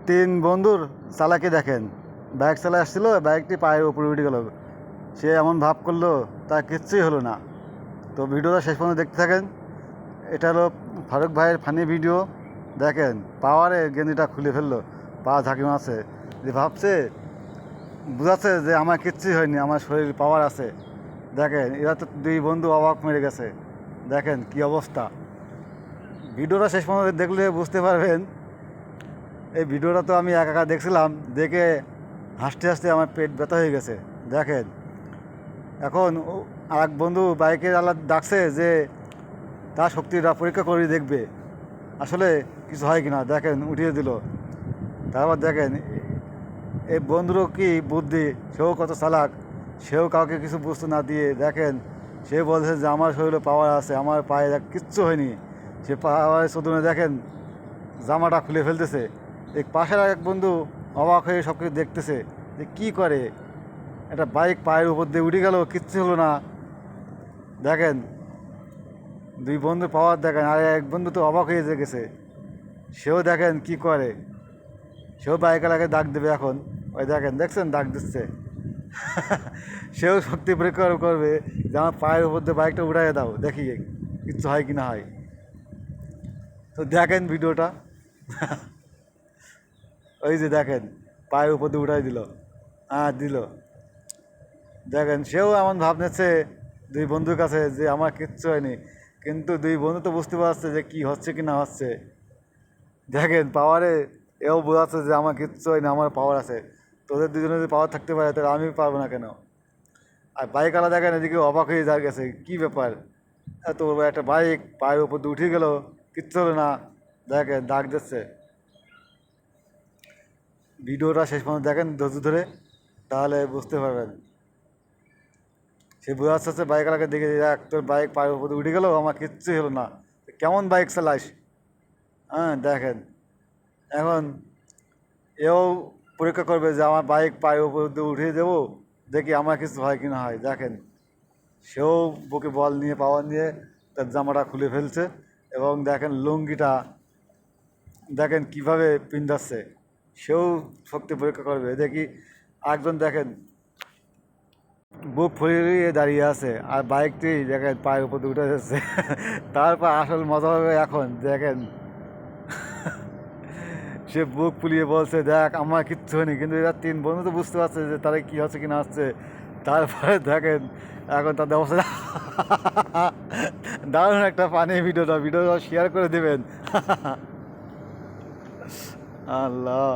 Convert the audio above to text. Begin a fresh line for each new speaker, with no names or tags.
তিন বন্ধুর চালাকি দেখেন। বাইক চালায় আসছিল, বাইকটি পায়ের উপরে উঠে গেল। সে এমন ভাব করলো, তার কিচ্ছুই হলো না। তো ভিডিওটা শেষ পর্যন্ত দেখতে থাকেন। এটা হলো ফারুক ভাইয়ের ফানি ভিডিও। দেখেন পাওয়ারে গেঞ্জিটা খুলে ফেললো, পা ঝাঁকি মারছে, যে ভাবছে বুঝাচ্ছে যে আমার কিচ্ছুই হয়নি, আমার শরীর পাওয়ার আছে। দেখেন এরা তো দুই বন্ধু অবাক মেরে গেছে। দেখেন কি অবস্থা। ভিডিওটা শেষ পর্যন্ত দেখলে বুঝতে পারবেন। এই ভিডিওটা তো আমি একা একা দেখছিলাম, দেখে হাসতে হাসতে আমার পেট ব্যথা হয়ে গেছে। দেখেন এখন আর এক বন্ধু বাইকের আলাদা ডাকছে যে তার শক্তিটা পরীক্ষা করে দেখবে আসলে কিছু হয় কি না। দেখেন উঠিয়ে দিল। তারপর দেখেন এই বন্ধুরও কি বুদ্ধি, সেও কত চালাক। সেও কাউকে কিছু বুঝতে না দিয়ে দেখেন সে বলছে যে আমার শরীরে পাওয়ার আছে, আমার পায়ে কিচ্ছু হয়নি। সে পাওয়ার শুধু দেখেন জামাটা খুলে ফেলতেছে। এই পাশের এক বন্ধু অবাক হয়ে সব কিছু দেখতেছে যে কী করে, একটা বাইক পায়ের উপর দিয়ে উঠে গেল, কিচ্ছু হলো না। দেখেন দুই বন্ধু পাওয়ার দেখেন। আর এক বন্ধু তো অবাক হয়ে গেছে, সেও দেখেন কি করে। সেও বাইকওয়ালাকে ডাক দেবে এখন। ওই দেখেন, দেখছেন ডাক দিচ্ছে। সেও শক্তি পরীক্ষা করবে যে আমার পায়ের উপর দিয়ে বাইকটা উঠাই দাও, দেখি কিচ্ছু হয় কি না হয়। তো দেখেন ভিডিওটা। ওই যে দেখেন পায়ের উপর দিয়ে উঠাই দিল, হ্যাঁ দিল। দেখেন সেও এমন ভাব নিচ্ছে দুই বন্ধুর কাছে যে আমার কিচ্ছু হয়নি, কিন্তু দুই বন্ধু তো বুঝতে পারছে যে কি হচ্ছে কি না হচ্ছে। দেখেন পাওয়ারে এও বোঝাচ্ছে যে আমার কিচ্ছু হয়নি, আমার পাওয়ার আছে। তোদের দুজনে যদি পাওয়ার থাকতে পারে তাহলে আমি পারবো না কেন? আর বাইকওয়ালা দেখেন এদিকে অবাক হয়ে যা গেছে, কী ব্যাপার, এত বড় একটা বাইক পায়ের উপর দিয়ে উঠে গেল, কিচ্ছু হলো না। দেখেন ডাক দিচ্ছে। ভিডিওটা শেষ পর্যন্ত দেখেন ধৈর্য ধরে, তাহলে বুঝতে পারবেন। সে বোঝাচ্ছে বাইকওয়ালাকে দেখে, দেখ তোর বাইক পায়ের উপর দিয়ে উঠে গেল, আমার কিচ্ছুই হলো না। কেমন বাইক চালাইস? হ্যাঁ দেখেন এখন এও পরীক্ষা করবে যে আমার বাইক পায়ের উপর দিয়ে উঠিয়ে দেবো, দেখি আমার কিছু হয় কি না হয়। দেখেন সেও বুকে বল নিয়ে, পাওয়ার নিয়ে তার জামাটা খুলে ফেলছে। এবং দেখেন লুঙ্গিটা দেখেন কিভাবে পিন্ধাচ্ছে। সেও শক্তি পরীক্ষা করবে, দেখি একজন দেখেন বুক ফুলিয়ে দাঁড়িয়ে আছে, আর বাইকটি দেখেন পায়ের উপর দিয়ে উঠে যাচ্ছে। তারপর আসল মজা হবে এখন। দেখেন সে বুক ফুলিয়ে বলছে দেখ আমার কিচ্ছু হয়নি, কিন্তু এরা তিন বন্ধু তো বুঝতে পারছে যে তারা কী হচ্ছে কি না হচ্ছে। তারপরে দেখেন এখন তাদের অবস্থা। দারুণ একটা ফানি ভিডিওটা শেয়ার করে দেবেন। আল্লাহ।